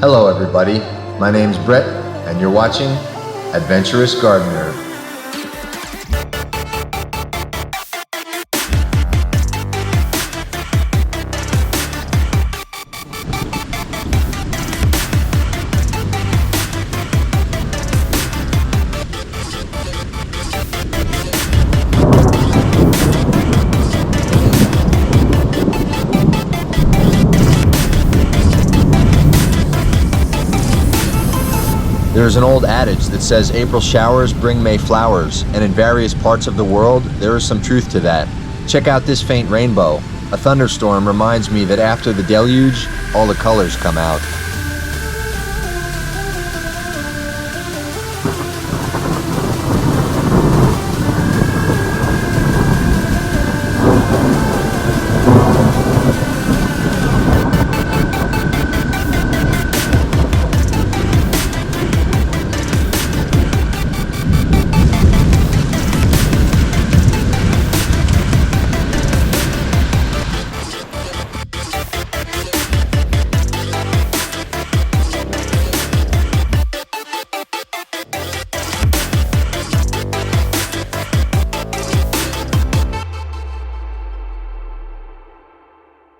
Hello everybody, my name's Brett and you're watching Adventurous Gardener. There's an old adage that says April showers bring May flowers, and in various parts of the world, there is some truth to that. Check out this faint rainbow. A thunderstorm reminds me that after the deluge, all the colors come out.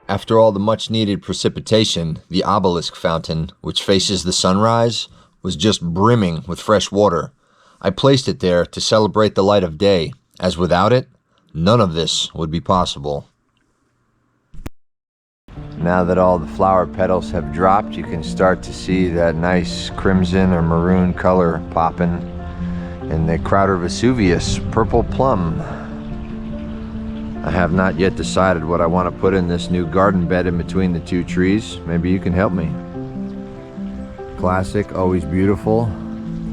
After all the much-needed precipitation, the obelisk fountain, which faces the sunrise, was just brimming with fresh water. I placed it there to celebrate the light of day, as without it, none of this would be possible. Now that all the flower petals have dropped, you can start to see that nice crimson or maroon color popping in the Crowder Vesuvius purple plum. I have not yet decided what I want to put in this new garden bed in between the two trees. Maybe you can help me. Classic, always beautiful,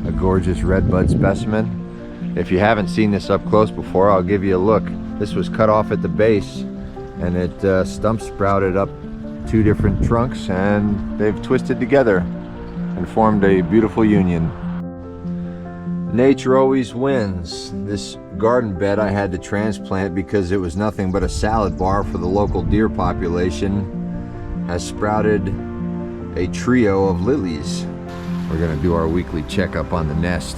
a gorgeous redbud specimen. If you haven't seen this up close before, I'll give you a look. This was cut off at the base and it stump sprouted up two different trunks and they've twisted together and formed a beautiful union. Nature always wins. This garden bed I had to transplant because it was nothing but a salad bar for the local deer population has sprouted a trio of lilies. We're gonna do our weekly checkup on the nest.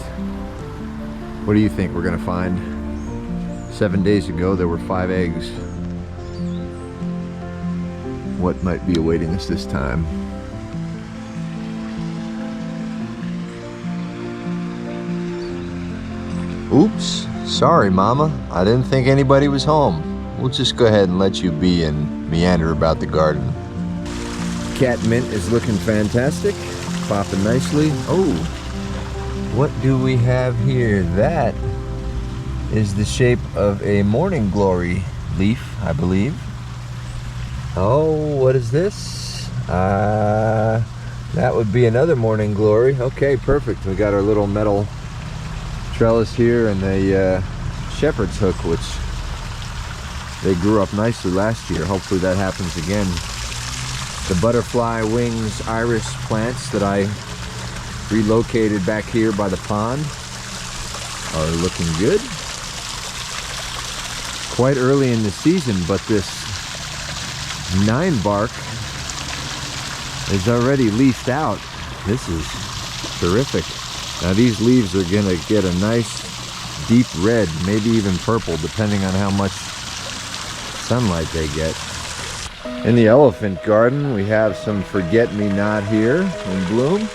What do you think we're gonna find? 7 days ago there were 5 eggs. What might be awaiting us this time? Oops, sorry Mama, I didn't think anybody was home. We'll just go ahead and let you be and meander about the garden. Cat mint is looking fantastic, popping nicely. Oh, what do we have here? That is the shape of a morning glory leaf, I believe. Oh, what is this? That would be another morning glory. Okay, perfect. We got our little metal trellis here and the shepherd's hook, which they grew up nicely last year. Hopefully that happens again. The butterfly wings iris plants that I relocated back here by the pond are looking good. Quite early in the season, but this 9-bark is already leafed out. This is terrific. Now these leaves are gonna get a nice deep red, maybe even purple, depending on how much sunlight they get. In the elephant garden, we have some forget-me-not here in bloom.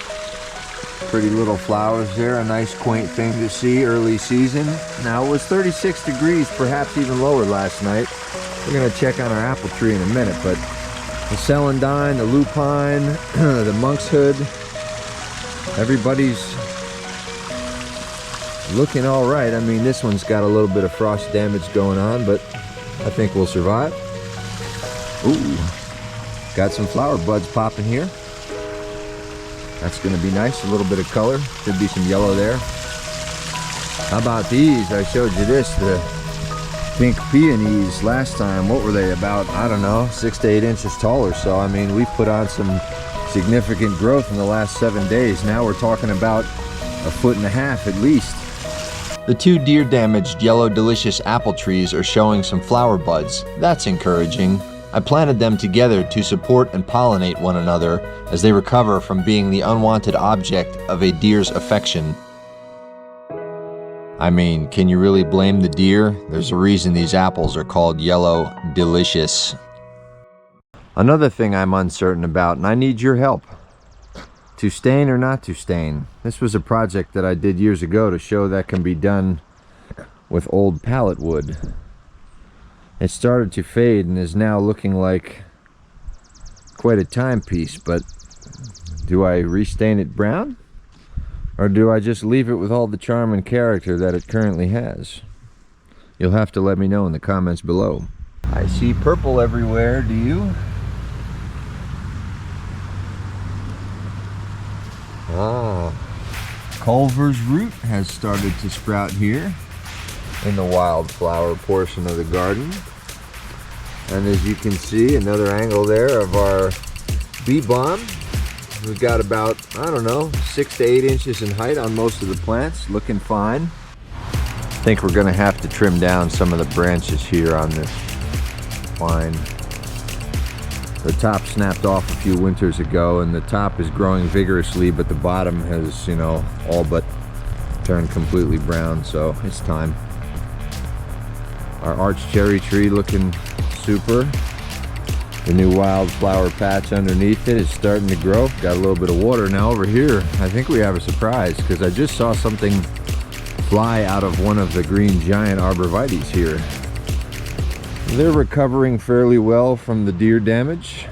Pretty little flowers there, a nice quaint thing to see early season. Now it was 36 degrees, perhaps even lower last night. We're gonna check on our apple tree in a minute, but the celandine, the lupine, the monkshood, everybody's looking all right. I mean, this one's got a little bit of frost damage going on, but I think we'll survive. Ooh, got some flower buds popping here. That's gonna be nice, a little bit of color. Should be some yellow there. How about these? I showed you this, the pink peonies last time. What were they, about, I don't know, 6 to 8 inches tall or so? I mean, we've put on some significant growth in the last 7 days. Now we're talking about 1.5 feet at least. The 2 deer-damaged yellow delicious apple trees are showing some flower buds. That's encouraging. I planted them together to support and pollinate one another as they recover from being the unwanted object of a deer's affection. I mean, can you really blame the deer? There's a reason these apples are called Yellow Delicious. Another thing I'm uncertain about, and I need your help. To stain or not to stain? This was a project that I did years ago to show that can be done with old pallet wood. It started to fade and is now looking like quite a timepiece, but do I restain it brown? Or do I just leave it with all the charm and character that it currently has? You'll have to let me know in the comments below. I see purple everywhere, do you? Ah, Culver's root has started to sprout here in the wildflower portion of the garden. And as you can see, another angle there of our bee balm. We've got about, I don't know, 6 to 8 inches in height on most of the plants, looking fine. I think we're gonna have to trim down some of the branches here on this vine. The top snapped off a few winters ago, and the top is growing vigorously, but the bottom has, you know, all but turned completely brown, so it's time. Our arch cherry tree looking super. The new wildflower patch underneath it is starting to grow. Got a little bit of water now over here. I think we have a surprise because I just saw something fly out of one of the green giant arborvitaes here. They're recovering fairly well from the deer damage.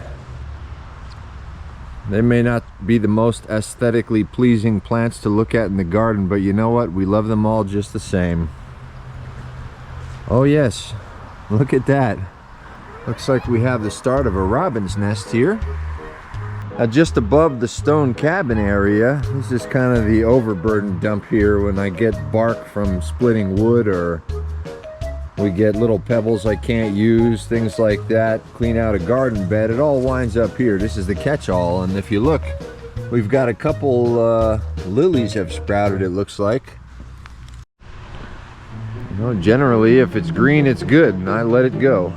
They may not be the most aesthetically pleasing plants to look at in the garden, but you know what? We love them all just the same. Oh yes, look at that. Looks like we have the start of a robin's nest here. Just above the stone cabin area, this is kind of the overburden dump here when I get bark from splitting wood, or we get little pebbles I can't use, things like that. Clean out a garden bed, it all winds up here. This is the catch-all, and if you look, we've got a couple lilies have sprouted, it looks like. You know, generally, if it's green, it's good, and I let it go.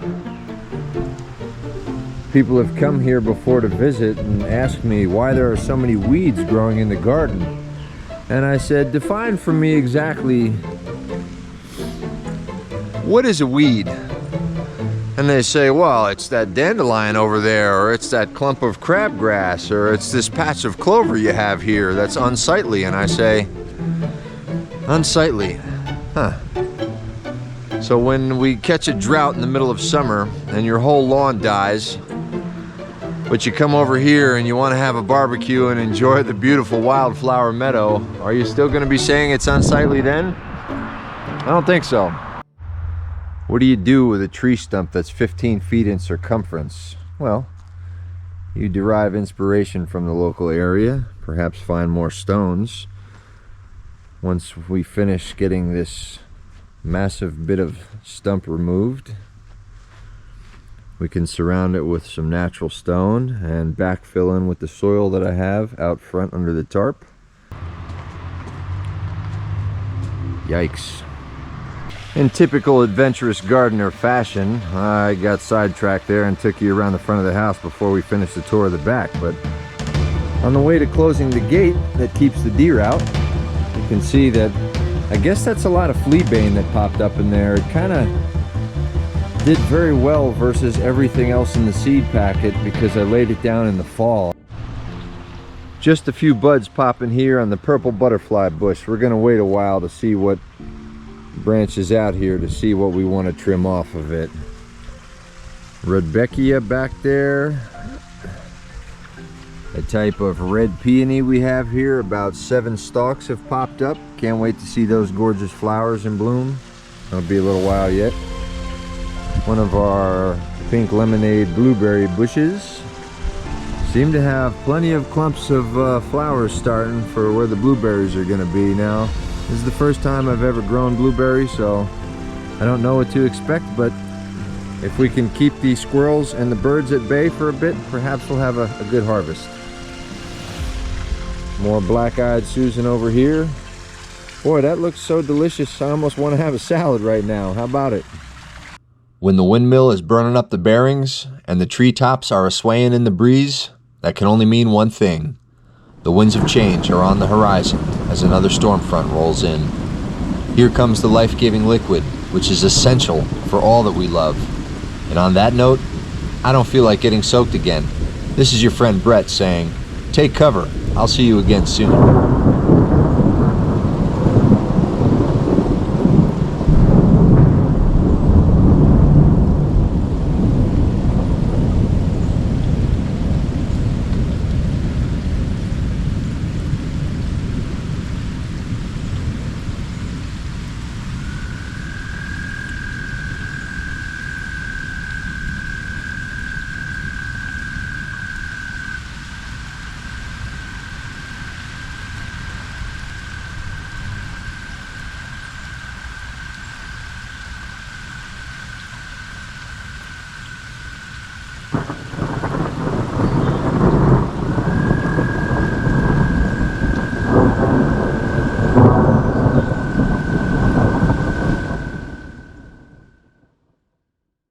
People have come here before to visit and asked me why there are so many weeds growing in the garden. And I said, define for me exactly what is a weed? And they say, well, it's that dandelion over there, or it's that clump of crabgrass, or it's this patch of clover you have here that's unsightly. And I say, unsightly? Huh. So when we catch a drought in the middle of summer and your whole lawn dies, but you come over here and you want to have a barbecue and enjoy the beautiful wildflower meadow, are you still going to be saying it's unsightly then? I don't think so. What do you do with a tree stump that's 15 feet in circumference? Well, you derive inspiration from the local area, perhaps find more stones. Once we finish getting this massive bit of stump removed, we can surround it with some natural stone and backfill in with the soil that I have out front under the tarp. Yikes. In typical adventurous gardener fashion, I got sidetracked there and took you around the front of the house before we finished the tour of the back, but on the way to closing the gate that keeps the deer out, you can see that I guess that's a lot of fleabane that popped up in there. It kind of did very well versus everything else in the seed packet because I laid it down in the fall. Just a few buds popping here on the purple butterfly bush. We're gonna wait a while to see what branches out here to see what we want to trim off of it. Rudbeckia back there. A type of red peony we have here. About 7 stalks have popped up. Can't wait to see those gorgeous flowers in bloom. It'll be a little while yet. One of our pink lemonade blueberry bushes seem to have plenty of clumps of flowers starting for where the blueberries are going to be now. This is the first time I've ever grown blueberries, so I don't know what to expect, but if we can keep the squirrels and the birds at bay for a bit, perhaps we'll have a good harvest. More black-eyed Susan over here. Boy, that looks so delicious. I almost want to have a salad right now. How about it? When the windmill is burning up the bearings and the treetops are a-swaying in the breeze, that can only mean one thing. The winds of change are on the horizon as another storm front rolls in. Here comes the life-giving liquid, which is essential for all that we love. And on that note, I don't feel like getting soaked again. This is your friend Brett saying, take cover. I'll see you again soon.